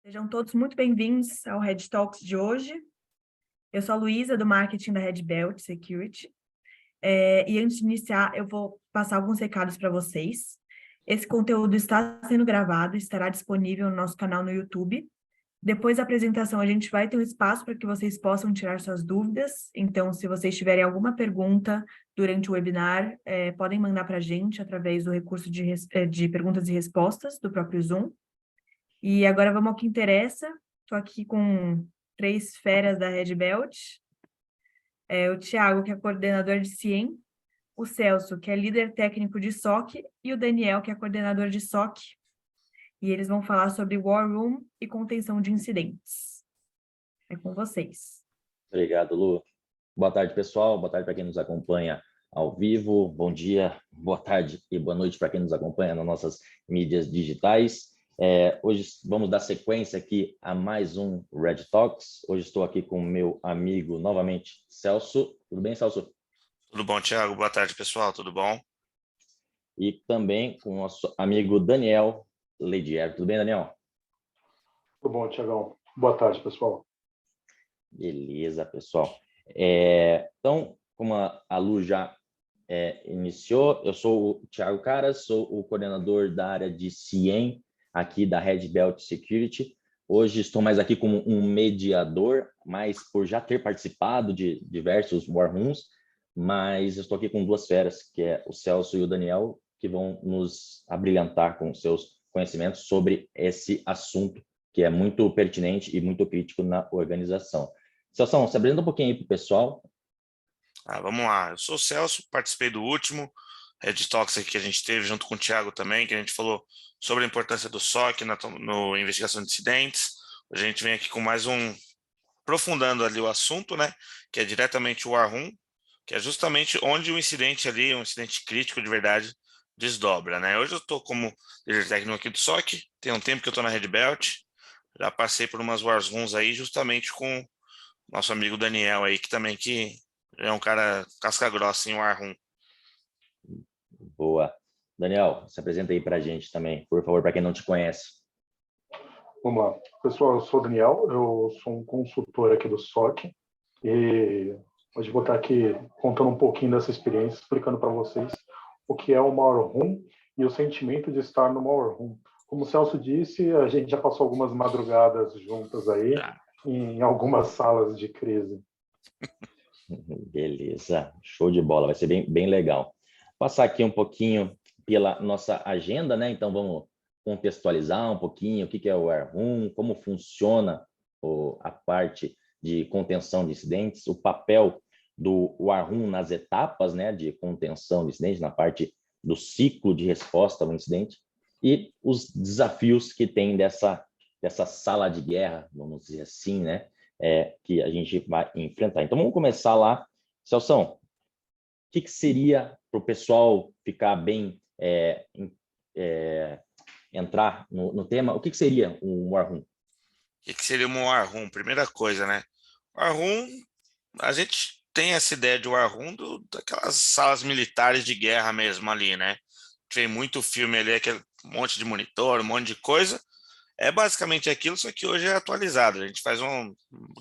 Sejam todos muito bem-vindos ao Red Talks de hoje. Eu sou a Luísa, do marketing da Red Belt Security. E antes de iniciar, eu vou passar alguns recados para vocês. Esse conteúdo está sendo gravado e estará disponível no nosso canal no YouTube. Depois da apresentação, a gente vai ter um espaço para que vocês possam tirar suas dúvidas. Então, se vocês tiverem alguma pergunta durante o webinar, podem mandar para a gente através do recurso de perguntas e respostas do próprio Zoom. E agora vamos ao que interessa. Estou aqui com 3 feras da Red Belt. O Thiago, que é coordenador de CIEM, o Celso, que é líder técnico de SOC, e o Daniel, que é coordenador de SOC. E eles vão falar sobre War Room e contenção de incidentes. É com vocês. Obrigado, Lu. Boa tarde, pessoal. Boa tarde para quem nos acompanha ao vivo. Bom dia, boa tarde e boa noite para quem nos acompanha nas nossas mídias digitais. Hoje vamos dar sequência aqui a mais um Red Talks. Hoje estou aqui com o meu amigo, novamente, Celso. Tudo bem, Celso? Tudo bom, Thiago? Boa tarde, pessoal. Tudo bom? E também com o nosso amigo Daniel Leidier. Tudo bem, Daniel? Tudo bom, Thiagão. Boa tarde, pessoal. Beleza, pessoal. Então, como a Lu já iniciou, eu sou o Thiago Caras, sou o coordenador da área de CIEM aqui da Red Belt Security. Hoje estou mais aqui como um mediador, mas por já ter participado de diversos War Rooms, mas estou aqui com 2 feras, que é o Celso e o Daniel, que vão nos abrilhantar com seus conhecimentos sobre esse assunto, que é muito pertinente e muito crítico na organização. Celso, se apresenta um pouquinho aí para o pessoal. Vamos lá. Eu sou o Celso, participei do último Red Talks aqui que a gente teve junto com o Thiago também, que a gente falou sobre a importância do SOC no investigação de incidentes. A gente vem aqui com mais um, aprofundando ali o assunto, né, que é diretamente o War Room, que é justamente onde o incidente ali, um incidente crítico de verdade, desdobra, né? Hoje eu estou como líder técnico aqui do SOC, tem um tempo que eu estou na Red Belt, já passei por umas War Rooms aí justamente com nosso amigo Daniel aí, que também é um cara casca grossa em War Room. Boa. Daniel, se apresenta aí para a gente também, por favor, para quem não te conhece. Vamos lá. Pessoal, eu sou o Daniel, eu sou um consultor aqui do SOC e hoje vou estar aqui contando um pouquinho dessa experiência, explicando para vocês o que é uma War Room e o sentimento de estar numa War Room. Como o Celso disse, a gente já passou algumas madrugadas juntas aí, em algumas salas de crise. Beleza, show de bola, vai ser bem legal. Passar aqui um pouquinho pela nossa agenda, né? Então vamos contextualizar um pouquinho o que é o War Room, como funciona a parte de contenção de incidentes, o papel do War Room nas etapas, né, de contenção de incidentes, na parte do ciclo de resposta ao incidente e os desafios que tem dessa sala de guerra, vamos dizer assim, né? Que a gente vai enfrentar. Então, vamos começar lá. Celso, o que seria para o pessoal ficar bem, entrar no tema, o que seria um War Room? O que seria um War Room? Primeira coisa, né? War Room, a gente tem essa ideia de War Room daquelas salas militares de guerra mesmo ali, né? Tem muito filme ali, aquele monte de monitor, um monte de coisa. É basicamente aquilo, só que hoje é atualizado. A gente faz uma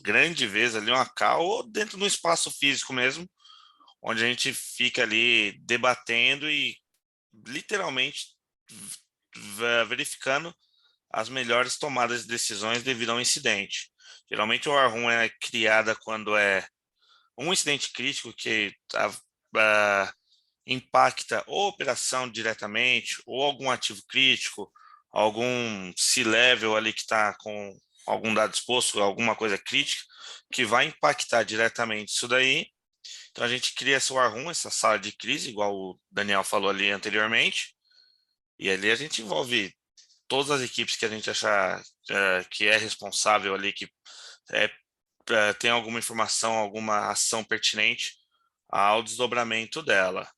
grande vez ali, uma call, ou dentro de um espaço físico mesmo, onde a gente fica ali debatendo e literalmente verificando as melhores tomadas de decisões devido a um incidente. Geralmente o War Room é criada quando é um incidente crítico que impacta ou a operação diretamente, ou algum ativo crítico, algum C-level ali que está com algum dado exposto, alguma coisa crítica, que vai impactar diretamente isso daí. Então a gente cria esse War Room, essa sala de crise, igual o Daniel falou ali anteriormente, e ali a gente envolve todas as equipes que a gente achar que é responsável ali, que tem alguma informação, alguma ação pertinente ao desdobramento dela.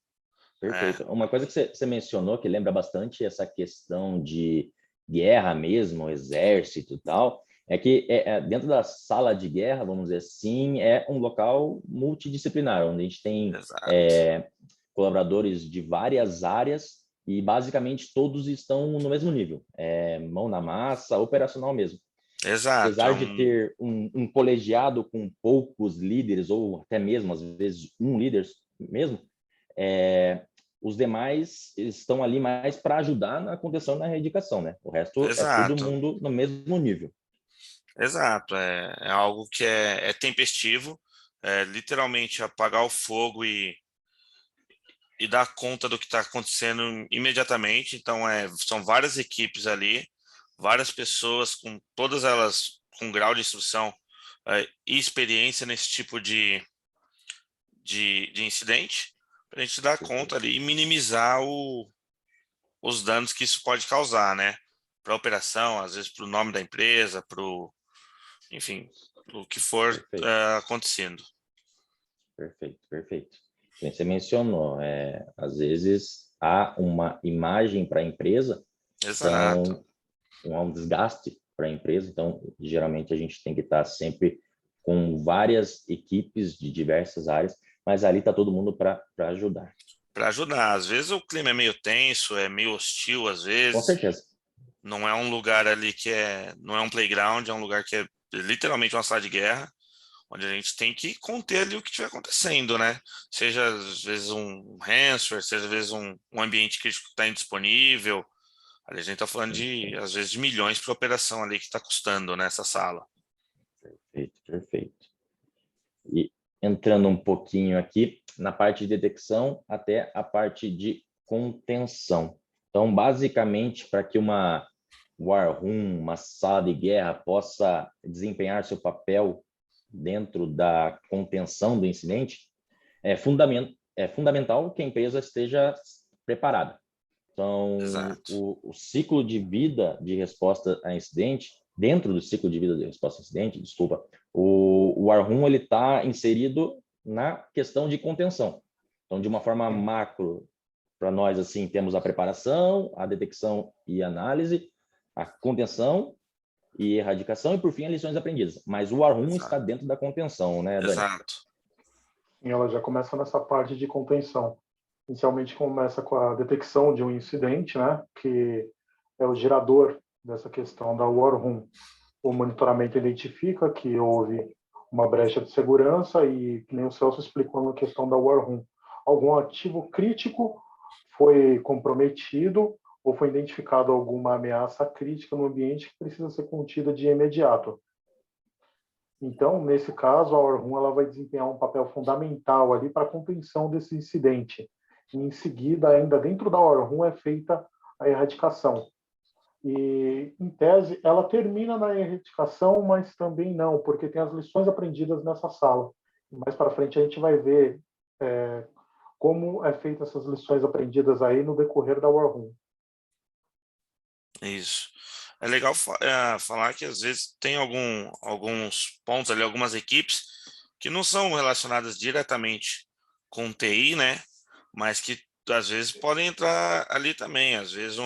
Perfeito. Uma coisa que você mencionou, que lembra bastante essa questão de guerra mesmo, exército e tal, é que dentro da sala de guerra, vamos dizer assim, é um local multidisciplinar, onde a gente tem colaboradores de várias áreas e basicamente todos estão no mesmo nível, mão na massa, operacional mesmo. Exato. Apesar de ter um colegiado com poucos líderes, ou até mesmo, às vezes, um líder mesmo, os demais estão ali mais para ajudar na contenção e na erradicação, né? O resto é todo Exato. mundo no mesmo nível. Exato. É algo que é tempestivo, literalmente apagar o fogo e dar conta do que está acontecendo imediatamente. Então, são várias equipes ali, várias pessoas, com todas elas com grau de instrução e experiência nesse tipo de incidente, para a gente dar conta ali e minimizar os danos que isso pode causar, né? Para a operação, às vezes para o nome da empresa, enfim, o que for Perfeito. acontecendo. Perfeito, perfeito. Como você mencionou, às vezes há uma imagem para a empresa, Exato. então há um desgaste para a empresa, então geralmente a gente tem que estar sempre com várias equipes de diversas áreas, mas ali está todo mundo para ajudar. Para ajudar. Às vezes o clima é meio tenso, é meio hostil, às Com vezes. certeza. Não é um lugar ali não é um playground, é um lugar que é literalmente uma sala de guerra, onde a gente tem que conter ali o que estiver acontecendo, né? Seja às vezes um ransomware, seja às vezes um ambiente crítico que está indisponível. Ali a gente está falando às vezes, de milhões para operação ali que está custando nessa sala. Perfeito, perfeito. E entrando um pouquinho aqui na parte de detecção até a parte de contenção. Então, basicamente, para que uma war room, uma sala de guerra, possa desempenhar seu papel dentro da contenção do incidente, é fundamental que a empresa esteja preparada. Então, Exato. o ciclo de vida de resposta a incidente, dentro do ciclo de vida de resposta a incidente, desculpa, o War Room ele está inserido na questão de contenção. Então, de uma forma macro, para nós, assim, temos a preparação, a detecção e análise, a contenção e erradicação, e, por fim, as lições aprendidas. Mas o War Room está dentro da contenção, né, Dani? Exato. E ela já começa nessa parte de contenção. Inicialmente começa com a detecção de um incidente, né, que é o gerador dessa questão da War Room. O monitoramento identifica que houve uma brecha de segurança e, que nem o Celso explicou na questão da War Room, algum ativo crítico foi comprometido ou foi identificado alguma ameaça crítica no ambiente que precisa ser contida de imediato. Então, nesse caso, a War Room ela vai desempenhar um papel fundamental ali para a contenção desse incidente. E, em seguida, ainda dentro da War Room é feita a erradicação. E, em tese, ela termina na erradicação, mas também não, porque tem as lições aprendidas nessa sala. Mais para frente a gente vai ver como é feita essas lições aprendidas aí no decorrer da War Room. Isso. É legal falar que às vezes tem alguns pontos ali, algumas equipes que não são relacionadas diretamente com TI, né? Mas que às vezes podem entrar ali também. Às vezes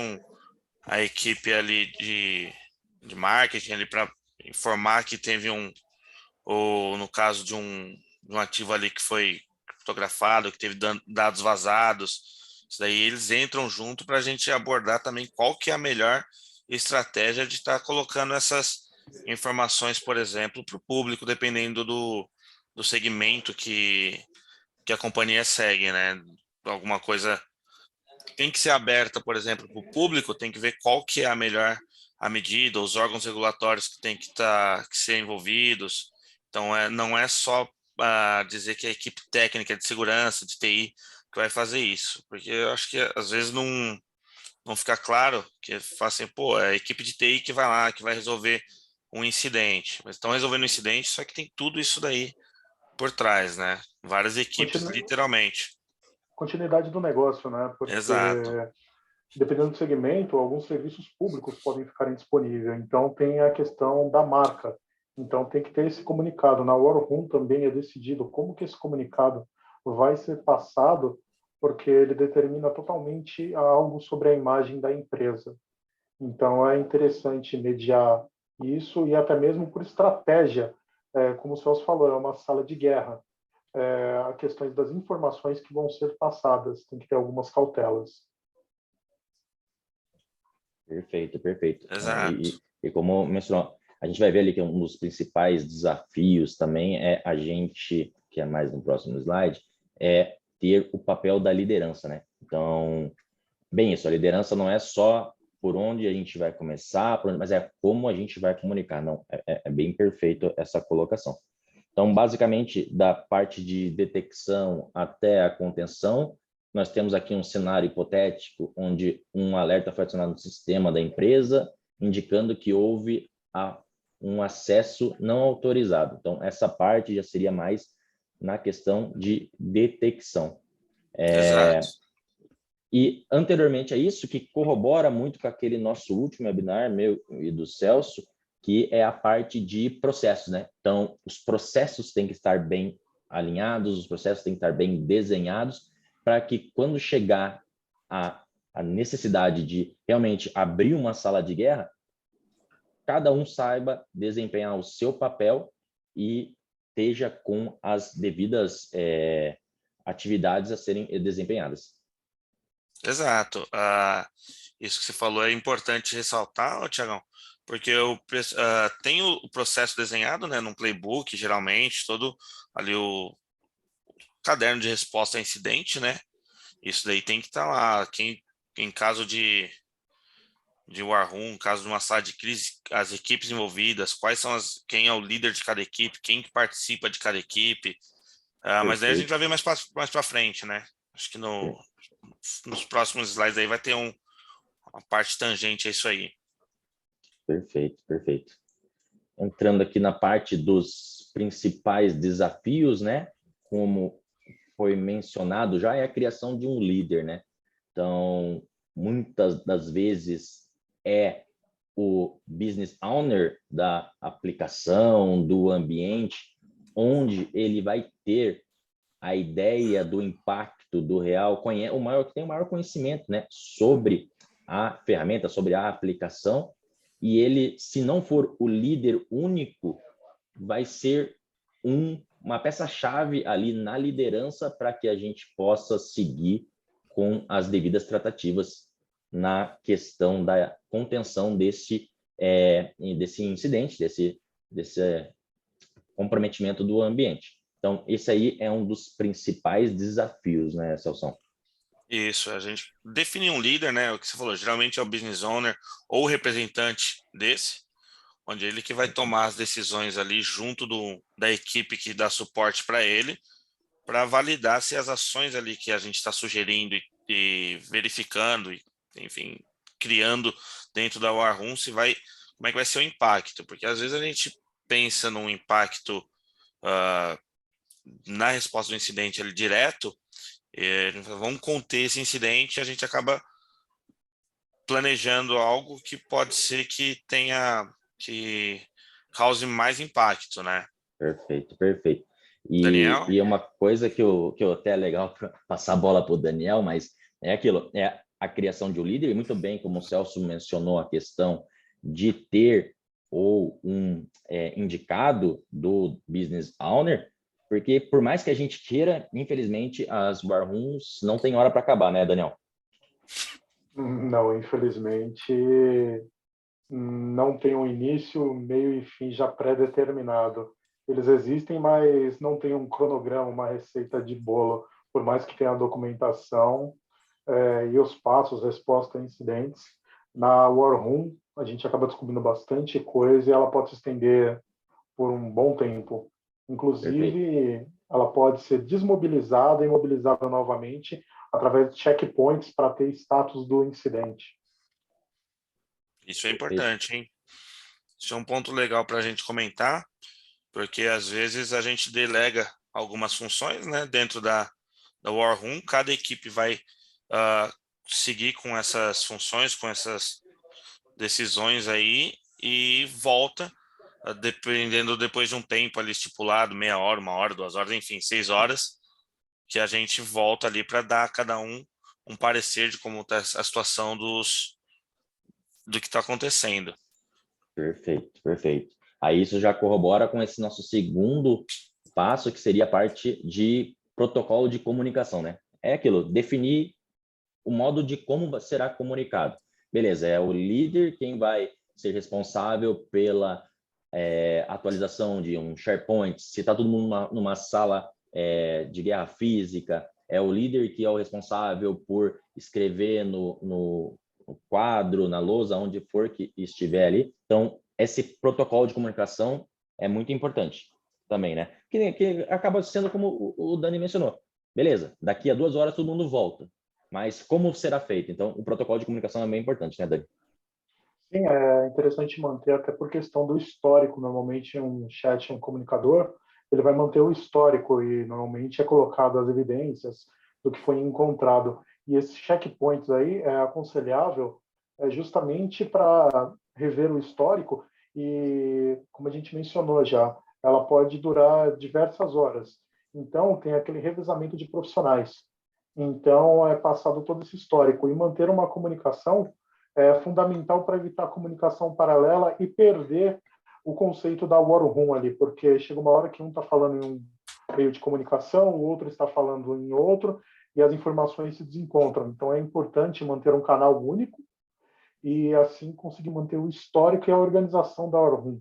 a equipe ali de marketing ali para informar que teve ou no caso de um ativo ali que foi criptografado, que teve dados vazados. Isso daí eles entram junto para a gente abordar também qual que é a melhor estratégia de estar colocando essas informações, por exemplo, para o público, dependendo do segmento que a companhia segue, né? Alguma coisa tem que ser aberta, por exemplo, para o público, tem que ver qual que é a melhor a medida, os órgãos regulatórios que tem que ser envolvidos. Então, não é só dizer que é a equipe técnica de segurança, de TI, que vai fazer isso, porque eu acho que às vezes não fica claro que fala assim, pô, é a equipe de TI que vai lá, que vai resolver um incidente. Mas estão resolvendo um incidente, só que tem tudo isso daí por trás, né? Várias equipes, literalmente. Continuidade do negócio, né? Porque, Exato. dependendo do segmento, alguns serviços públicos podem ficar indisponíveis. Então, tem a questão da marca. Então, tem que ter esse comunicado. Na War Room também é decidido como que esse comunicado vai ser passado, porque ele determina totalmente algo sobre a imagem da empresa. Então, é interessante mediar isso e até mesmo por estratégia. Como o Celso falou, é uma sala de guerra. A questões das informações que vão ser passadas, tem que ter algumas cautelas. Perfeito, perfeito. Exato. E como mencionou, A gente vai ver ali que um dos principais desafios também é a gente, que é mais no próximo slide, é ter o papel da liderança, né? Então, bem isso, a liderança não é só por onde a gente vai começar, mas é como a gente vai comunicar. Não, é bem perfeito essa colocação. Então, basicamente, da parte de detecção até a contenção, nós temos aqui um cenário hipotético onde um alerta foi acionado no sistema da empresa, indicando que houve um acesso não autorizado. Então, essa parte já seria mais na questão de detecção. Exato. E, anteriormente a isso, que corrobora muito com aquele nosso último webinar, meu e do Celso, que é a parte de processos, né? Então, os processos têm que estar bem alinhados, os processos têm que estar bem desenhados, para que quando chegar a necessidade de realmente abrir uma sala de guerra, cada um saiba desempenhar o seu papel e esteja com as devidas atividades a serem desempenhadas. Exato. Isso que você falou é importante ressaltar, Tiagão, porque tem o processo desenhado, né, num playbook, geralmente, todo ali o caderno de resposta a incidente, né? Isso daí tem que estar lá. Em caso de War Room, caso de uma sala de crise, as equipes envolvidas, quem é o líder de cada equipe, quem que participa de cada equipe. Mas daí a gente vai ver mais para frente, né? Acho que nos próximos slides aí vai ter uma parte tangente a isso aí. Perfeito, perfeito. Entrando aqui na parte dos principais desafios, né? Como foi mencionado já, é a criação de um líder, né? Então, muitas das vezes é o business owner da aplicação, do ambiente, onde ele vai ter a ideia do impacto do real, que tem o maior conhecimento, né, sobre a ferramenta, sobre a aplicação, e ele, se não for o líder único, vai ser uma peça-chave ali na liderança para que a gente possa seguir com as devidas tratativas na questão da contenção desse incidente, desse comprometimento do ambiente. Então, esse aí é um dos principais desafios, né, Celso? Isso, a gente define um líder, né? O que você falou, geralmente é o business owner ou o representante desse, onde ele que vai tomar as decisões ali junto da equipe que dá suporte para ele, para validar se as ações ali que a gente está sugerindo e verificando, enfim, criando dentro da War Room, como é que vai ser o impacto, porque às vezes a gente pensa num impacto na resposta do incidente ali direto, vamos conter esse incidente, a gente acaba planejando algo que pode ser que cause mais impacto, né? Perfeito, perfeito. Daniel? E é uma coisa que eu até é legal passar a bola para o Daniel, mas é aquilo, é a criação de um líder, e muito bem, como o Celso mencionou, a questão de ter um indicado do business owner, porque por mais que a gente queira, infelizmente, as war rooms não tem hora para acabar, né, Daniel? Não, infelizmente, não tem um início, meio e fim já pré-determinado. Eles existem, mas não tem um cronograma, uma receita de bolo, por mais que tenha a documentação e os passos, resposta a incidentes. Na War Room, a gente acaba descobrindo bastante coisa e ela pode se estender por um bom tempo. Inclusive, ela pode ser desmobilizada e mobilizada novamente através de checkpoints para ter status do incidente. Isso é importante, hein? Isso é um ponto legal para a gente comentar, porque às vezes a gente delega algumas funções, né, dentro da War Room, cada equipe vai seguir com essas funções, com essas decisões aí e volta, dependendo depois de um tempo ali estipulado, meia hora, 1 hora, 2 horas, enfim, 6 horas, que a gente volta ali para dar a cada um parecer de como está a situação do que está acontecendo. Perfeito, perfeito. Aí isso já corrobora com esse nosso segundo passo, que seria a parte de protocolo de comunicação, né? É aquilo, definir o modo de como será comunicado. Beleza, é o líder quem vai ser responsável pela atualização de um SharePoint, se está todo mundo numa sala de guerra física, é o líder que é o responsável por escrever no quadro, na lousa, onde for que estiver ali. Então, esse protocolo de comunicação é muito importante também, né? Que acaba sendo como o Dani mencionou. Beleza, daqui a 2 horas todo mundo volta. Mas como será feito? Então, o protocolo de comunicação é bem importante, né, Dani? Sim, é interessante manter, até por questão do histórico. Normalmente, um chat, um comunicador, ele vai manter o histórico e normalmente é colocado as evidências do que foi encontrado. E esses checkpoints aí é aconselhável justamente para rever o histórico e, como a gente mencionou já, ela pode durar diversas horas. Então, tem aquele revezamento de profissionais. Então, é passado todo esse histórico e manter uma comunicação é fundamental para evitar a comunicação paralela e perder o conceito da war room ali, porque chega uma hora que um está falando em um meio de comunicação, o outro está falando em outro, e as informações se desencontram. Então, é importante manter um canal único e, assim, conseguir manter o histórico e a organização da war room.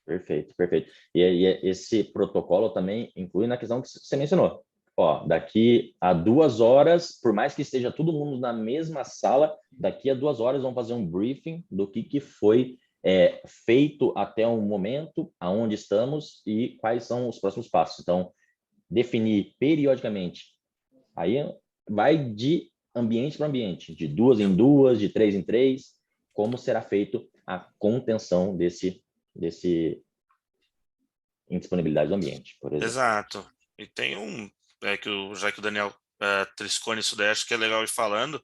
Perfeito, perfeito. E esse protocolo também inclui na questão que você mencionou. Ó, daqui a 2 horas, por mais que esteja todo mundo na mesma sala, daqui a 2 horas vamos fazer um briefing do que foi feito até o momento, aonde estamos e quais são os próximos passos. Então, definir periodicamente. Aí vai de ambiente para ambiente, de 2 em 2, de 3 em 3, como será feito a contenção desse indisponibilidade do ambiente, por exemplo. Exato. E tem já que o Daniel triscou nisso daí, acho que é legal ir falando,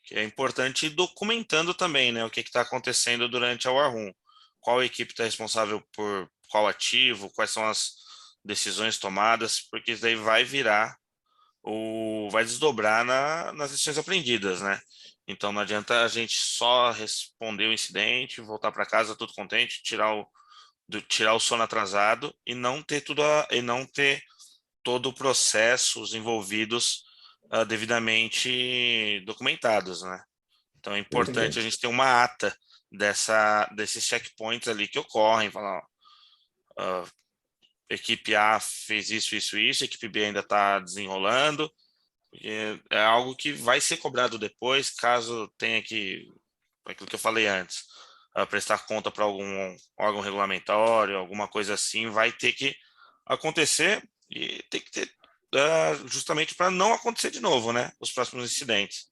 que é importante ir documentando também, né, o que está acontecendo durante a War Room. Qual equipe está responsável por qual ativo, quais são as decisões tomadas, porque isso daí vai vai desdobrar nas lições aprendidas, né? Então não adianta a gente só responder o incidente, voltar para casa tudo contente, tirar o sono atrasado e não ter todo o processo, os envolvidos devidamente documentados, né? Então é importante a gente ter uma ata desses checkpoints ali que ocorrem, falar, equipe A fez isso, equipe B ainda está desenrolando, porque é algo que vai ser cobrado depois, caso tenha aquilo que eu falei antes, prestar conta para algum órgão regulamentório, alguma coisa assim, vai ter que acontecer e tem que ter justamente para não acontecer de novo, né? Os próximos incidentes.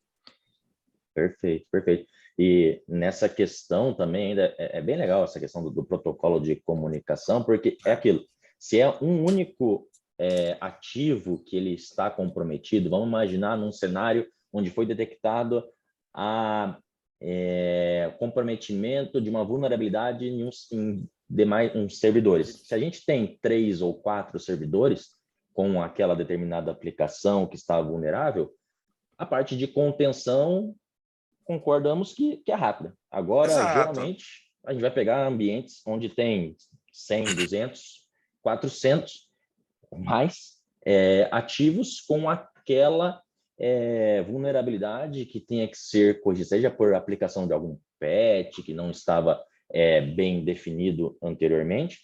Perfeito, perfeito. E nessa questão também ainda é bem legal essa questão do protocolo de comunicação, porque é aquilo, se é um único ativo que ele está comprometido, vamos imaginar num cenário onde foi detectado comprometimento de uma vulnerabilidade em demais uns servidores. Se a gente tem 3 ou 4 servidores com aquela determinada aplicação que está vulnerável, a parte de contenção concordamos que é rápida. Agora, Exato. geralmente, a gente vai pegar ambientes onde tem 100, 200, 400 mais ativos com aquela vulnerabilidade que tenha que ser corrigida, seja por aplicação de algum patch que não estava bem definido anteriormente,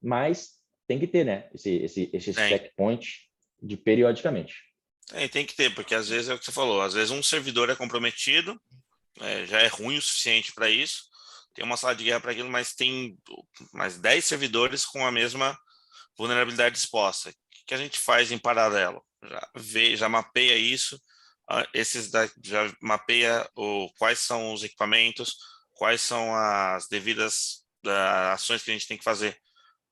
mas tem que ter, né, esse checkpoint de periodicamente. Tem que ter, porque às vezes é o que você falou, às vezes um servidor é comprometido, já é ruim o suficiente para isso, tem uma sala de guerra para aquilo, mas tem mais 10 servidores com a mesma vulnerabilidade exposta. O que a gente faz em paralelo? Já mapeia isso, já mapeia quais são os equipamentos, quais são as devidas ações que a gente tem que fazer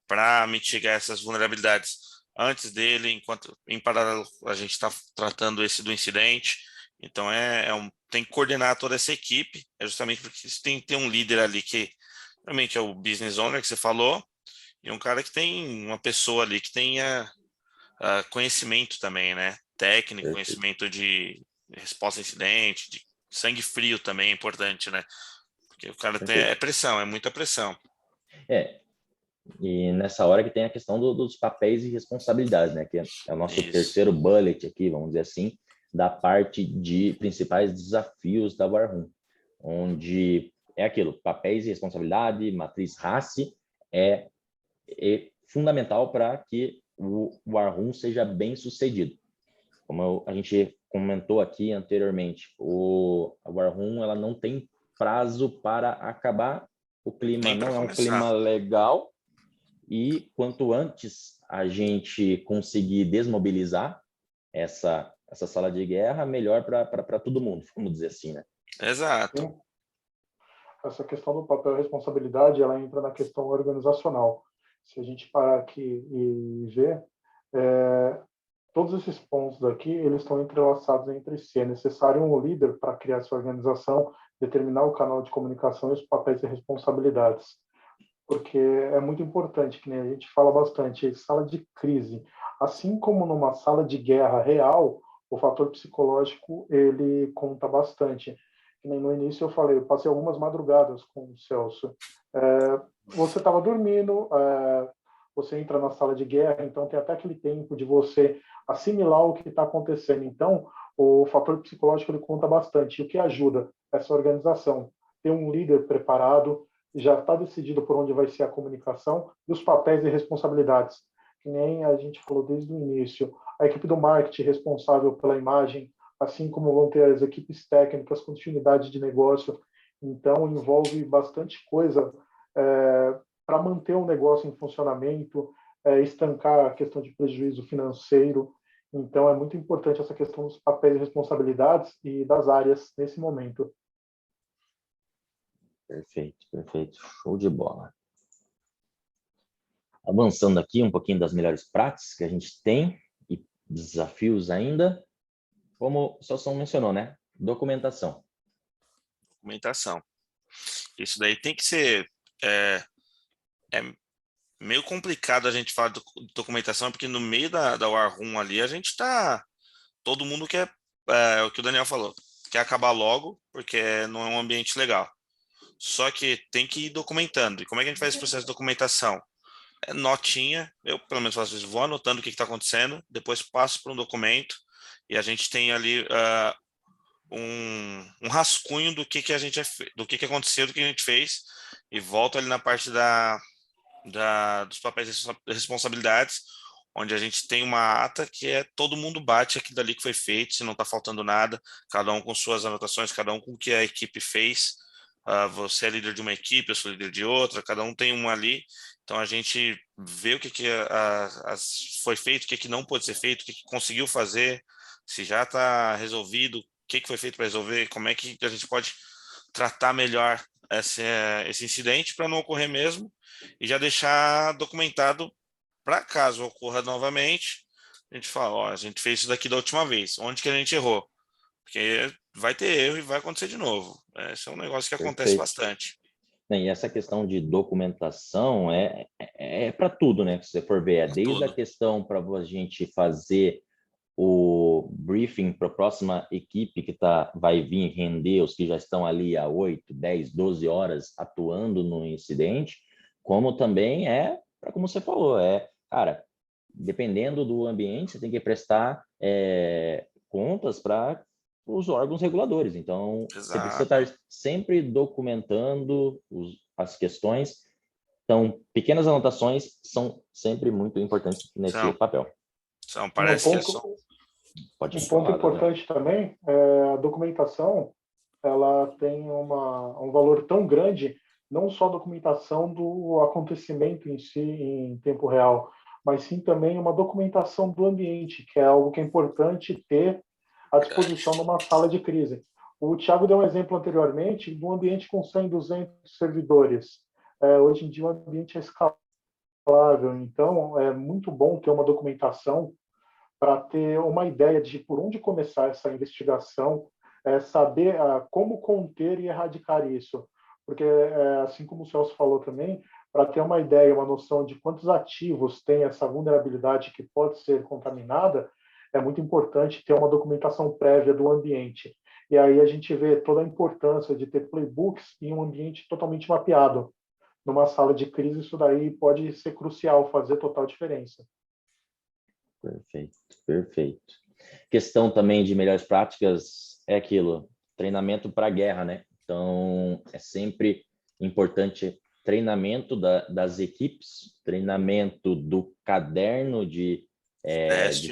para mitigar essas vulnerabilidades antes dele, enquanto em paralelo a gente está tratando do incidente. Então tem que coordenar toda essa equipe, justamente porque você tem que ter um líder ali que realmente é o business owner que você falou, e um cara que tem uma pessoa ali que tenha conhecimento também, né? Técnico, conhecimento de resposta a incidente, de sangue frio também é importante, né? Porque o cara tem pressão, é muita pressão. E nessa hora que tem a questão dos papéis e responsabilidades, né? Que é o nosso terceiro bullet aqui, vamos dizer assim, da parte de principais desafios da War Room, onde é aquilo, papéis e responsabilidade, matriz RACI é fundamental para que o War Room seja bem sucedido. Como a gente comentou aqui anteriormente, a War Room ela não tem prazo para acabar, o clima não é um clima legal, e quanto antes a gente conseguir desmobilizar essa sala de guerra, melhor para todo mundo, vamos dizer assim, né? Exato. Sim. Essa questão do papel e responsabilidade, ela entra na questão organizacional. Se a gente parar aqui e ver, todos esses pontos aqui, eles estão entrelaçados entre si. É necessário um líder para criar essa organização, determinar o canal de comunicação e os papéis e responsabilidades. Porque é muito importante, que nem a gente fala bastante, sala de crise. Assim como numa sala de guerra real, o fator psicológico, ele conta bastante. Que nem no início eu falei, eu passei algumas madrugadas com o Celso. Você estava dormindo, você entra na sala de guerra, então tem até aquele tempo de você assimilar o que está acontecendo. Então, o fator psicológico ele conta bastante. E o que ajuda essa organização? Ter um líder preparado, já está decidido por onde vai ser a comunicação e os papéis e responsabilidades. Que nem a gente falou desde o início, a equipe do marketing responsável pela imagem, assim como vão ter as equipes técnicas, continuidade de negócio. Então, envolve bastante coisa para manter o negócio em funcionamento, estancar a questão de prejuízo financeiro. Então, é muito importante essa questão dos papéis e responsabilidades e das áreas nesse momento. Perfeito, perfeito. Show de bola. Avançando aqui um pouquinho das melhores práticas que a gente tem e desafios ainda, como o Celso mencionou, né? Documentação. Documentação. Isso daí tem que ser... É meio complicado a gente falar de documentação, porque no meio da War Room ali, a gente tá... Todo mundo quer... o que o Daniel falou. Quer acabar logo, porque não é um ambiente legal. Só que tem que ir documentando. E como é que a gente faz esse processo de documentação? Notinha, eu pelo menos faço isso, vou anotando o que está acontecendo, depois passo para um documento e a gente tem ali um rascunho do que a gente do que aconteceu, do que a gente fez, e volto ali na parte dos papéis e responsabilidades, onde a gente tem uma ata que todo mundo bate aquilo ali que foi feito, se não está faltando nada, cada um com suas anotações, cada um com o que a equipe fez. Você é líder de uma equipe, eu sou líder de outra, cada um tem uma ali. Então a gente vê o que foi feito, o que não pode ser feito, o que conseguiu fazer, se já está resolvido, o que foi feito para resolver, como é que a gente pode tratar melhor esse incidente para não ocorrer mesmo, e já deixar documentado para caso ocorra novamente. A gente fala, ó, a gente fez isso daqui da última vez, onde que a gente errou? Porque vai ter erro e vai acontecer de novo. Esse é um negócio que acontece bastante. E essa questão de documentação é para tudo, né? Se você for ver, desde a questão para a gente fazer o briefing para a próxima equipe que vai vir render, os que já estão ali há 8, 10, 12 horas atuando no incidente, como também para como você falou, cara, dependendo do ambiente, você tem que prestar contas para os órgãos reguladores. Então, você precisa estar sempre documentando as questões. Então, pequenas anotações são sempre muito importantes nesse papel. Parece que um ponto importante também, a documentação, ela tem um valor tão grande, não só a documentação do acontecimento em si, em tempo real, mas sim também uma documentação do ambiente, que é algo que é importante ter à disposição numa sala de crise. O Thiago deu um exemplo anteriormente de um ambiente com 100, 200 servidores. Hoje em dia o ambiente é escalável, então é muito bom ter uma documentação para ter uma ideia de por onde começar essa investigação, saber como conter e erradicar isso. Porque, assim como o Celso falou também, para ter uma ideia, uma noção de quantos ativos tem essa vulnerabilidade que pode ser contaminada, é muito importante ter uma documentação prévia do ambiente. E aí a gente vê toda a importância de ter playbooks em um ambiente totalmente mapeado. Numa sala de crise, isso daí pode ser crucial, fazer total diferença. Perfeito, perfeito. Questão também de melhores práticas é aquilo, treinamento para guerra, né? Então, é sempre importante treinamento das equipes, treinamento do caderno de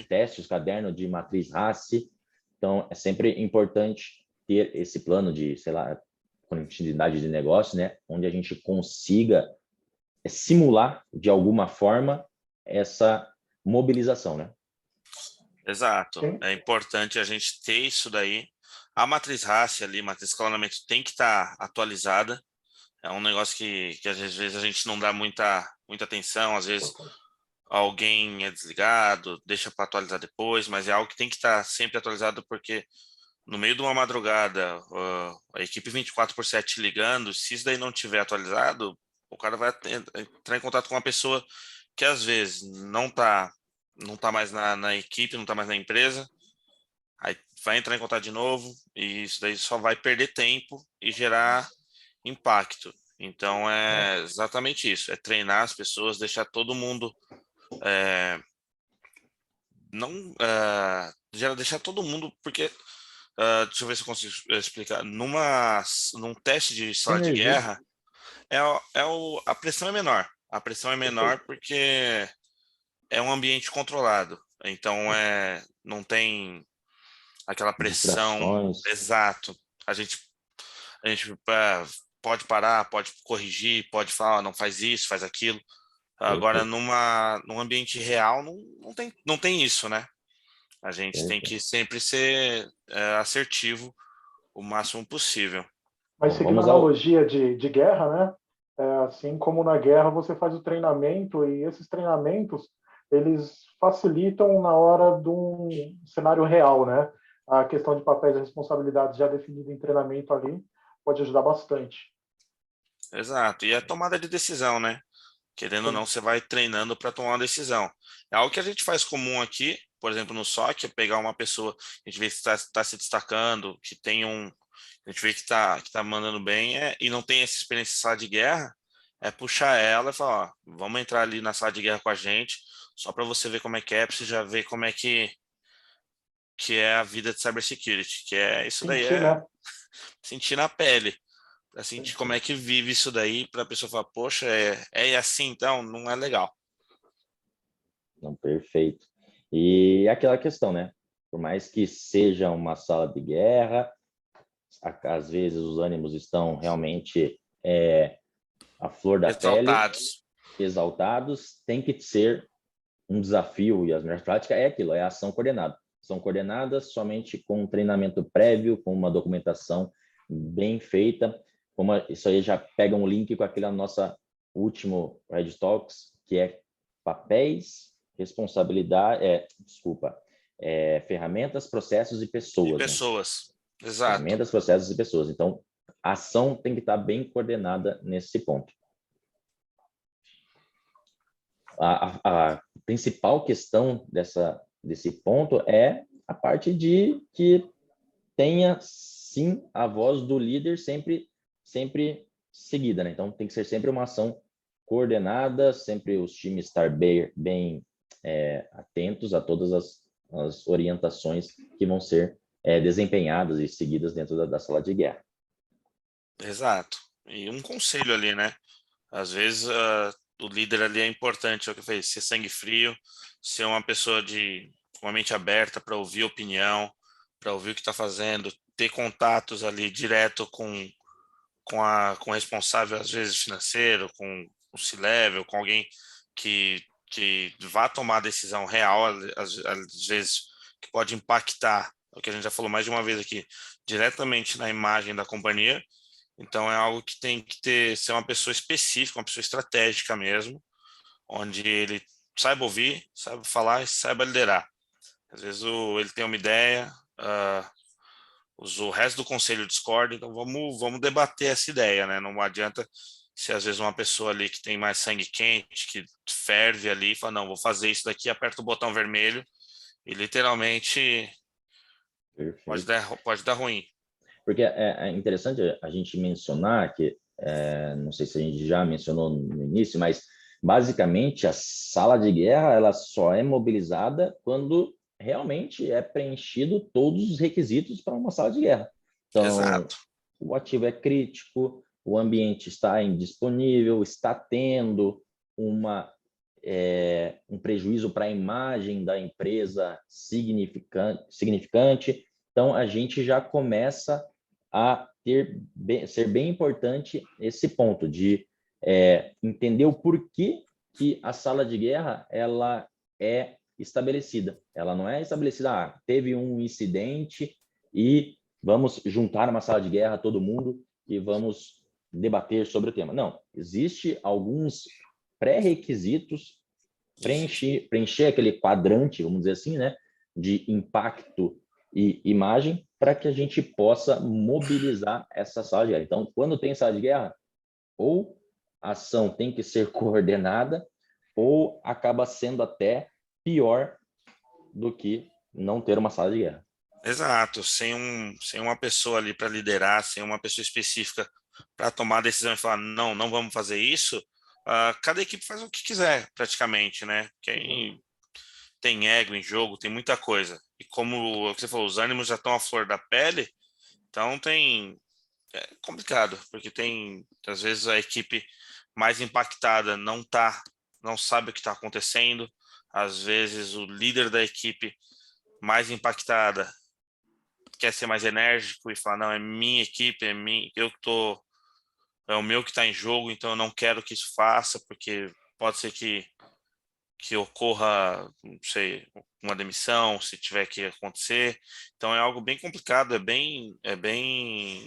testes, caderno de matriz RACI. Então, é sempre importante ter esse plano de, sei lá, continuidade de negócio, né? Onde a gente consiga simular, de alguma forma, essa mobilização, né? Exato. Sim. É importante a gente ter isso daí. A matriz RACI ali, matriz de escalonamento, tem que estar atualizada. É um negócio que às vezes a gente não dá muita atenção, às vezes alguém é desligado, deixa para atualizar depois, mas é algo que tem que estar sempre atualizado, porque no meio de uma madrugada, a equipe 24/7 ligando, se isso daí não tiver atualizado, o cara vai entrar em contato com uma pessoa que às vezes não tá mais na equipe, não tá mais na empresa, aí vai entrar em contato de novo, e isso daí só vai perder tempo e gerar impacto. Então é exatamente isso, é treinar as pessoas, deixar todo mundo deixar todo mundo, porque deixa eu ver se eu consigo explicar. Num teste de sala de Sinergia. guerra, a pressão é menor. A pressão é menor porque é um ambiente controlado. Então não tem aquela pressão. Distrações. Exato. A gente pode parar, pode corrigir, pode falar, não faz isso, faz aquilo. Agora, Perfeito. num ambiente real, não tem isso, né? A gente tem que sempre ser assertivo o máximo possível. Mas Bom, seguindo a vamos ao... analogia de guerra, né? Assim como na guerra você faz o treinamento e esses treinamentos eles facilitam na hora de um cenário real, né? A questão de papéis e responsabilidades já definida em treinamento ali pode ajudar bastante. Exato. E a tomada de decisão, né? Querendo ou Sim. não, você vai treinando para tomar uma decisão. É algo que a gente faz comum aqui, por exemplo, no SOC, é pegar uma pessoa, a gente vê que está se destacando, que tem a gente vê que tá mandando bem, e não tem essa experiência em sala de guerra, é puxar ela e falar, ó, vamos entrar ali na sala de guerra com a gente, só para você ver como é que é, para você já ver como é que é a vida de cybersecurity, que é isso daí, Sentir, né? sentir na pele, para sentir como é que vive isso daí, para a pessoa falar, poxa, é assim então, não é legal. Não, perfeito. E aquela questão, né? Por mais que seja uma sala de guerra, às vezes os ânimos estão realmente à flor da pele, Exaltados. exaltados, tem que ser um desafio, e as melhores práticas é aquilo, é a ação coordenada. São coordenadas somente com um treinamento prévio, com uma documentação bem feita. Isso aí já pega um link com aquele nossa último Red Talks, que é papéis, responsabilidade, ferramentas, processos e pessoas. E Né? pessoas. Exato. Ferramentas, processos e pessoas. Então, a ação tem que estar bem coordenada nesse ponto. A principal questão desse ponto é a parte de que tenha, sim, a voz do líder sempre seguida, né? Então, tem que ser sempre uma ação coordenada, sempre os times estar bem atentos a todas as orientações que vão ser desempenhadas e seguidas dentro da sala de guerra. Exato. E um conselho ali, né? Às vezes o líder ali é importante, é o que eu falei, ser sangue frio, ser uma pessoa com a mente aberta para ouvir opinião, para ouvir o que está fazendo, ter contatos ali direto com o responsável, às vezes financeiro, com o C-level, com alguém que vá tomar decisão real, às vezes que pode impactar, o que a gente já falou mais de uma vez aqui, diretamente na imagem da companhia. Então é algo que tem que ser uma pessoa específica, uma pessoa estratégica mesmo, onde ele saiba ouvir, saiba falar e saiba liderar. Às vezes ele tem uma ideia, o resto do conselho discorda, então vamos debater essa ideia, né? Não adianta se às vezes uma pessoa ali que tem mais sangue quente, que ferve ali, e fala, não, vou fazer isso daqui, aperta o botão vermelho e literalmente pode dar ruim. Porque é interessante a gente mencionar que, não sei se a gente já mencionou no início, mas basicamente a sala de guerra ela só é mobilizada quando realmente é preenchido todos os requisitos para uma sala de guerra. Então, Exato. o ativo é crítico, o ambiente está indisponível, está tendo um prejuízo para a imagem da empresa significante. Então, a gente já começa a ser bem importante esse ponto de entender o porquê que a sala de guerra ela é estabelecida. Ela não é estabelecida, teve um incidente e vamos juntar uma sala de guerra todo mundo e vamos debater sobre o tema. Não, existe alguns pré-requisitos, preencher aquele quadrante, vamos dizer assim, né, de impacto e imagem, para que a gente possa mobilizar essa sala de guerra. Então, quando tem sala de guerra, ou a ação tem que ser coordenada, ou acaba sendo até pior do que não ter uma sala de guerra. Exato, sem uma pessoa ali para liderar, sem uma pessoa específica para tomar a decisão e falar, não, não vamos fazer isso, cada equipe faz o que quiser, praticamente, né? Quem tem ego em jogo, tem muita coisa. E como você falou, os ânimos já estão à flor da pele, então é complicado, porque tem, às vezes, a equipe mais impactada não sabe o que está acontecendo, às vezes o líder da equipe mais impactada quer ser mais enérgico e falar, não, é minha equipe, é o meu que está em jogo, então eu não quero que isso faça, porque pode ser que ocorra, não sei, uma demissão, se tiver que acontecer. Então é algo bem complicado, é bem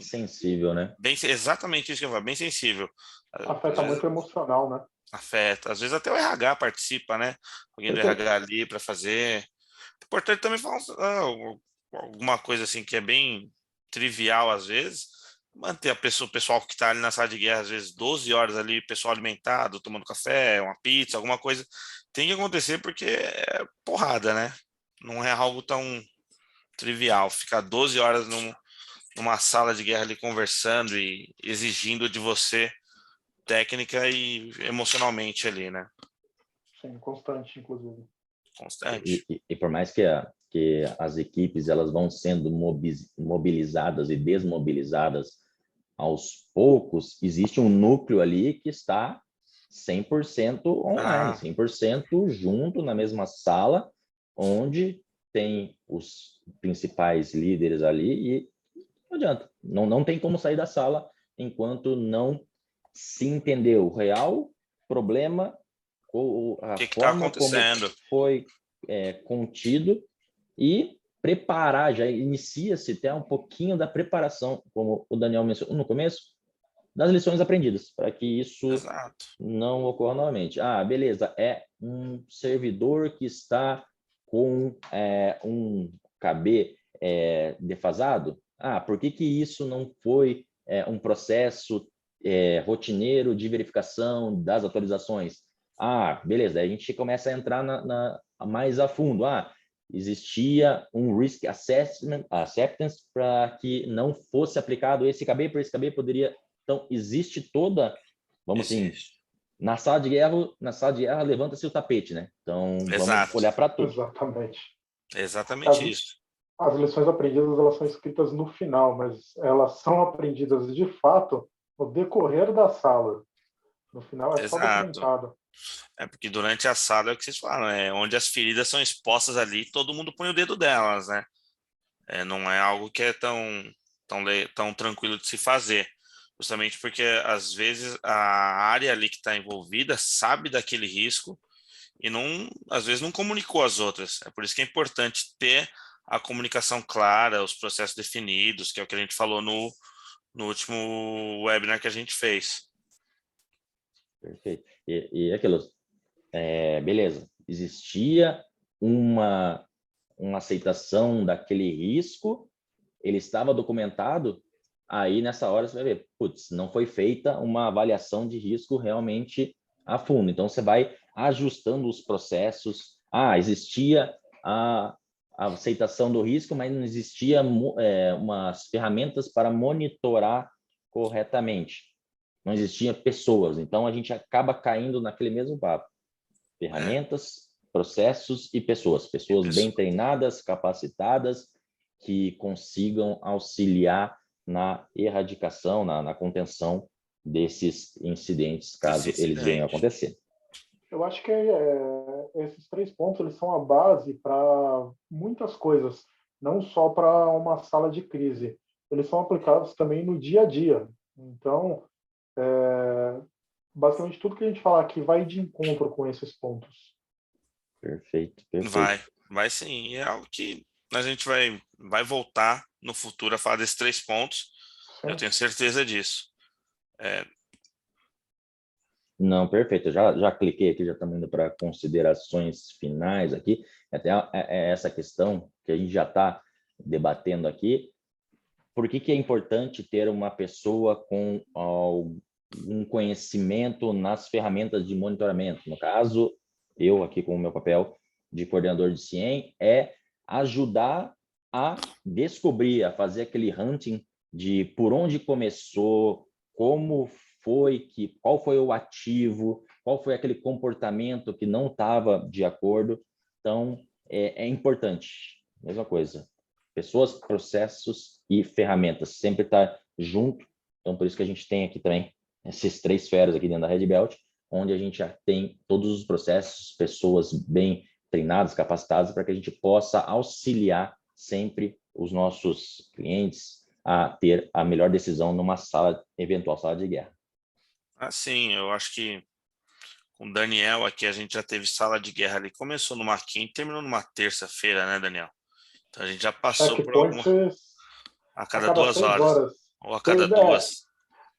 Sensível, né? exatamente isso que eu falo, bem sensível. Afeta muito o emocional, né? Afeta, às vezes até o RH participa, né? Alguém do Perfeito. RH ali para fazer. É importante também falar alguma coisa assim que é bem trivial às vezes, manter o pessoal que está ali na sala de guerra, às vezes 12 horas ali, pessoal alimentado, tomando café, uma pizza, alguma coisa, tem que acontecer porque é porrada, né? Não é algo tão trivial. Ficar 12 horas numa sala de guerra ali conversando e exigindo de você técnica e emocionalmente ali, né? Sim, constante, inclusive. Constante. E por mais que as equipes elas vão sendo mobilizadas e desmobilizadas aos poucos, existe um núcleo ali que está 100% online, 100% junto na mesma sala, onde tem os principais líderes ali e não adianta, não tem como sair da sala enquanto não se entender o real problema ou a O que está forma como acontecendo? foi contido e preparar, já inicia-se até um pouquinho da preparação, como o Daniel mencionou no começo, das lições aprendidas, para que isso Exato. não ocorra novamente. Beleza, é um servidor que está com um KB defasado? Por que isso não foi um processo rotineiro de verificação das atualizações? Beleza, aí a gente começa a entrar mais a fundo. Existia um risk acceptance para que não fosse aplicado esse KB, por esse KB poderia... Então, existe toda, vamos assim, na sala de guerra levanta-se o tapete, né? Então, vamos Exato. olhar para tudo. Exatamente. Exatamente isso. As lições aprendidas, elas são escritas no final, mas elas são aprendidas de fato no decorrer da sala. No final é só Exato. documentado. É porque durante a sala é o que vocês falam, onde as feridas são expostas ali, todo mundo põe o dedo delas, né? Não é algo que é tão tranquilo de se fazer. Justamente porque, às vezes, a área ali que está envolvida sabe daquele risco e às vezes não comunicou às outras. É por isso que é importante ter a comunicação clara, os processos definidos, que é o que a gente falou no último webinar que a gente fez. Perfeito. E aquilo, beleza, existia uma aceitação daquele risco, ele estava documentado, aí nessa hora você vai ver, putz, não foi feita uma avaliação de risco realmente a fundo. Então você vai ajustando os processos. Existia a aceitação do risco, mas não existia umas ferramentas para monitorar corretamente. Não existiam pessoas. Então a gente acaba caindo naquele mesmo papo. Ferramentas, processos e pessoas. Pessoas bem treinadas, capacitadas, que consigam auxiliar na erradicação, na contenção desses incidentes, caso Esse eles venham a incidente. acontecer. Eu acho que esses 3 pontos eles são a base para muitas coisas, não só para uma sala de crise. Eles são aplicados também no dia a dia. Então, basicamente tudo que a gente falar aqui vai de encontro com esses pontos. Perfeito, perfeito. Vai sim. É algo que a gente vai voltar no futuro a falar desses 3 pontos. Sim. Eu tenho certeza disso. Não, perfeito. Eu já cliquei aqui, já estamos indo para considerações finais aqui. Até essa questão que a gente já está debatendo aqui. Por que é importante ter uma pessoa com algum conhecimento nas ferramentas de monitoramento? No caso, eu aqui com o meu papel de coordenador de CIEM, é ajudar a descobrir, a fazer aquele hunting de por onde começou, como foi, qual foi o ativo, qual foi aquele comportamento que não estava de acordo. Então, é importante. Mesma coisa. Pessoas, processos e ferramentas. Sempre estar junto. Então, por isso que a gente tem aqui também esses 3 esferas aqui dentro da Red Belt, onde a gente já tem todos os processos, pessoas bem treinadas, capacitadas, para que a gente possa auxiliar sempre os nossos clientes a ter a melhor decisão numa eventual sala de guerra. Assim, eu acho que com o Daniel aqui, a gente já teve sala de guerra ali. Começou numa quinta e terminou numa terça-feira, né, Daniel? Então a gente já passou por alguma... A cada 2 6 horas. horas. Ou a cada 2.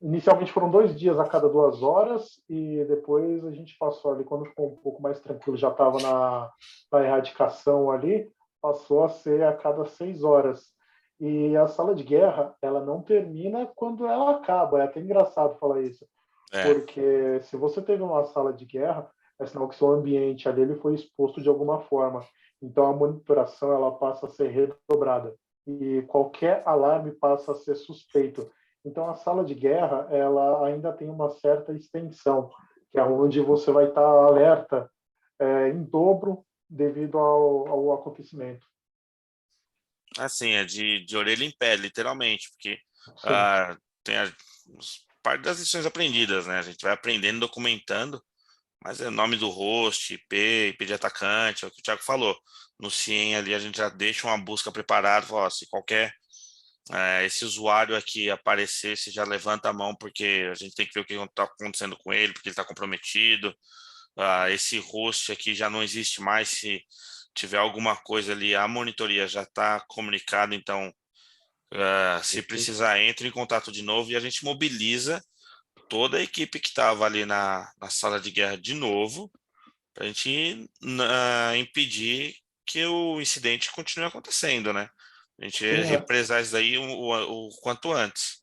Inicialmente foram 2 dias a cada 2 horas e depois a gente passou ali, quando ficou um pouco mais tranquilo, já estava na erradicação ali, passou a ser a cada 6 horas. E a sala de guerra, ela não termina quando ela acaba. É até engraçado falar isso. Porque se você teve uma sala de guerra, é sinal que seu ambiente ali ele foi exposto de alguma forma. Então a monitoração ela passa a ser redobrada e qualquer alarme passa a ser suspeito. Então a sala de guerra ela ainda tem uma certa extensão, que é onde você vai estar alerta em dobro devido ao acontecimento. Assim, é de orelha em pé, literalmente, porque tem parte das lições aprendidas, né? A gente vai aprendendo, documentando, mas é nome do host, IP de atacante, é o que o Thiago falou. No CIEM ali a gente já deixa uma busca preparada, fala, se qualquer esse usuário aqui aparecer, se já levanta a mão, porque a gente tem que ver o que está acontecendo com ele, porque ele está comprometido. Esse host aqui já não existe mais, se tiver alguma coisa ali, a monitoria já está comunicada, então se precisar, entre em contato de novo e a gente mobiliza toda a equipe que estava ali na sala de guerra de novo, para a gente impedir que o incidente continue acontecendo, né? A gente represar isso daí o quanto antes.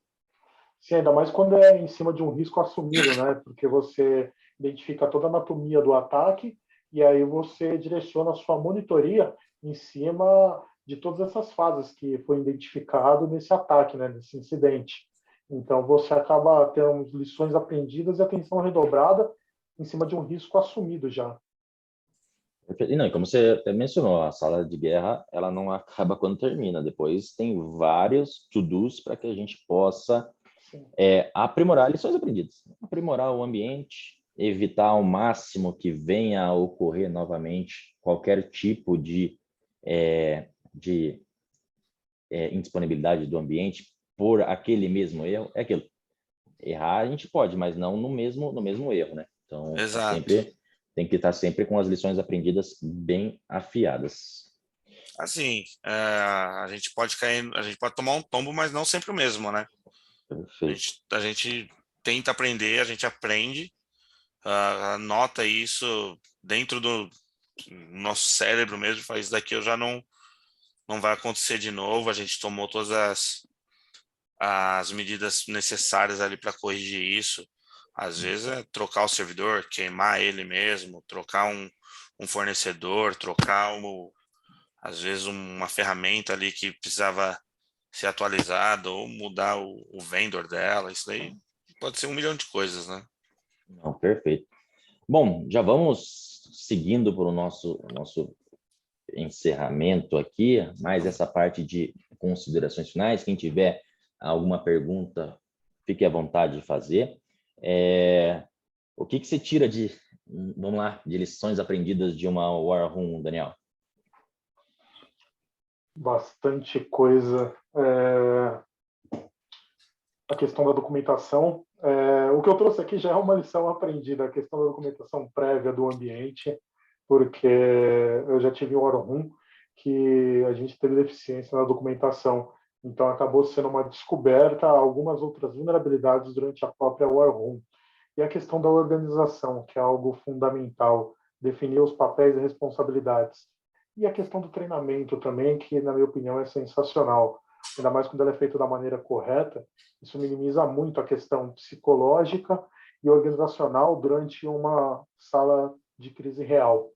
Sim, ainda mais quando é em cima de um risco assumido, né? Porque você identifica toda a anatomia do ataque e aí você direciona a sua monitoria em cima de todas essas fases que foi identificado nesse ataque, né? Nesse incidente. Então você acaba tendo lições aprendidas e atenção redobrada em cima de um risco assumido já. E não, como você mencionou, a sala de guerra ela não acaba quando termina. Depois tem vários to-dos para que a gente possa aprimorar lições aprendidas, aprimorar o ambiente, evitar ao máximo que venha a ocorrer novamente qualquer tipo de indisponibilidade do ambiente por aquele mesmo erro. É aquilo. Errar a gente pode, mas não no mesmo erro, né? Então, tem que estar sempre com as lições aprendidas bem afiadas. Assim, a gente pode tomar um tombo, mas não sempre o mesmo, né? Perfeito. A gente tenta aprender, a gente aprende, anota isso dentro do nosso cérebro mesmo, faz isso daqui eu já não vai acontecer de novo, a gente tomou todas as medidas necessárias ali para corrigir isso. Às vezes é trocar o servidor, queimar ele mesmo, trocar um fornecedor, trocar às vezes uma ferramenta ali que precisava ser atualizada ou mudar o vendor dela. Isso daí pode ser 1 milhão de coisas, né? Não, perfeito. Bom, já vamos seguindo para o nosso encerramento aqui, mais essa parte de considerações finais. Quem tiver alguma pergunta, fique à vontade de fazer. O que você tira vamos lá, de lições aprendidas de uma War Room, Daniel? Bastante coisa. A questão da documentação. O que eu trouxe aqui já é uma lição aprendida, a questão da documentação prévia do ambiente, porque eu já tive um War Room que a gente teve deficiência na documentação. Então, acabou sendo uma descoberta algumas outras vulnerabilidades durante a própria War Room. E a questão da organização, que é algo fundamental, definir os papéis e responsabilidades. E a questão do treinamento também, que, na minha opinião, é sensacional. Ainda mais quando ela é feita da maneira correta, isso minimiza muito a questão psicológica e organizacional durante uma sala de crise real.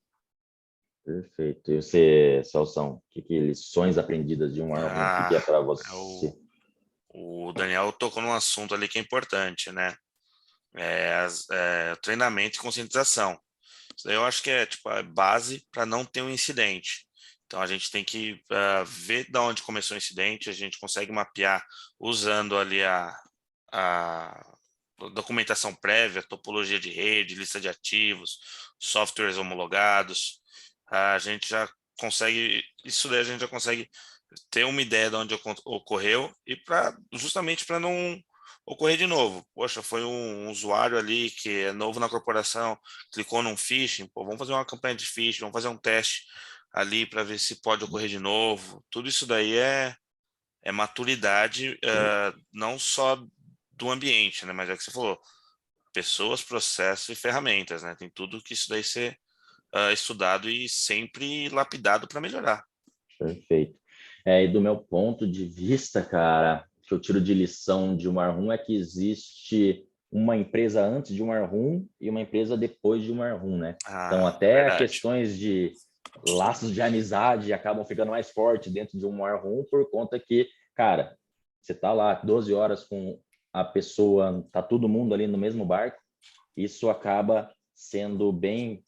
Perfeito. E você, Celção, que lições aprendidas de um War Room? O que é para você? O Daniel tocou num assunto ali que é importante, né? Treinamento e conscientização. Isso daí eu acho que é tipo a base para não ter um incidente. Então a gente tem que ver de onde começou o incidente, a gente consegue mapear usando ali a documentação prévia, topologia de rede, lista de ativos, softwares homologados. A gente já consegue, isso daí a gente já consegue ter uma ideia de onde ocorreu e justamente para não ocorrer de novo. Poxa, foi um usuário ali que é novo na corporação, clicou num phishing, pô, vamos fazer uma campanha de phishing, vamos fazer um teste ali para ver se pode ocorrer de novo. Tudo isso daí é maturidade, não só do ambiente, né? Mas é o que você falou, pessoas, processos e ferramentas, né? Tem tudo que isso daí ser estudado e sempre lapidado para melhorar. Perfeito. E do meu ponto de vista, cara, que eu tiro de lição de um War Room é que existe uma empresa antes de um War Room e uma empresa depois de um War Room, né? Então, até verdade. questões de laços de amizade acabam ficando mais fortes dentro de um War Room por conta que, cara, você tá lá 12 horas com a pessoa, tá todo mundo ali no mesmo barco, isso acaba sendo bem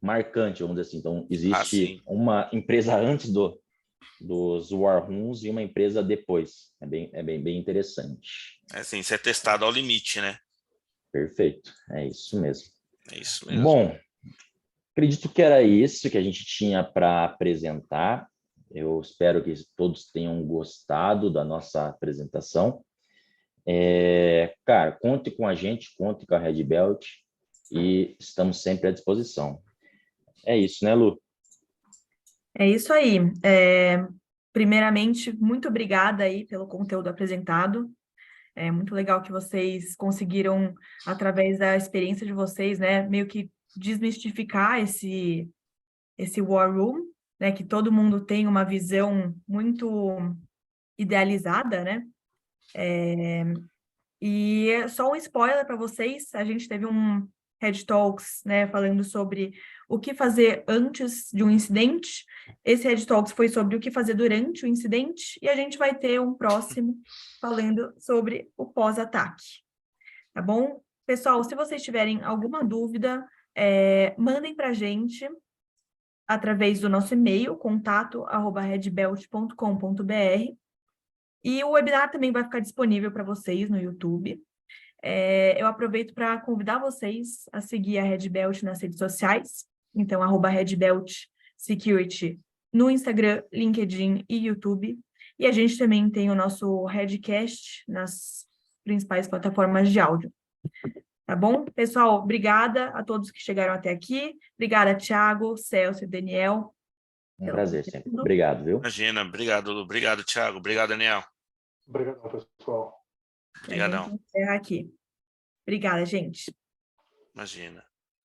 marcante, vamos dizer assim. Então, existe uma empresa antes dos War Rooms e uma empresa depois. É bem interessante. Assim, ser testado ao limite, né? Perfeito, é isso mesmo. É isso mesmo. Bom, acredito que era isso que a gente tinha para apresentar. Eu espero que todos tenham gostado da nossa apresentação. Cara, conte com a gente, conte com a Red Belt e estamos sempre à disposição. É isso, né, Lu? É isso aí. Primeiramente, muito obrigada aí pelo conteúdo apresentado. É muito legal que vocês conseguiram, através da experiência de vocês, né, meio que desmistificar esse War Room, né, que todo mundo tem uma visão muito idealizada, né? E só um spoiler para vocês, a gente teve um Red Talks, né, falando sobre o que fazer antes de um incidente. Esse Red Talks foi sobre o que fazer durante o incidente, e a gente vai ter um próximo falando sobre o pós-ataque. Tá bom? Pessoal, se vocês tiverem alguma dúvida, mandem para a gente através do nosso e-mail, contato@redbelt.com.br. E o webinar também vai ficar disponível para vocês no YouTube. Eu aproveito para convidar vocês a seguir a Red Belt nas redes sociais. Então, @Red Belt Security no Instagram, LinkedIn e YouTube. E a gente também tem o nosso Redcast nas principais plataformas de áudio. Tá bom? Pessoal, obrigada a todos que chegaram até aqui. Obrigada, Thiago, Celso e Daniel. Um prazer sempre. Obrigado, viu? Imagina, obrigado, Lu. Obrigado, Thiago. Obrigado, Daniel. Obrigado, pessoal. Obrigadão. A gente encerra aqui. Obrigada, gente. Imagina.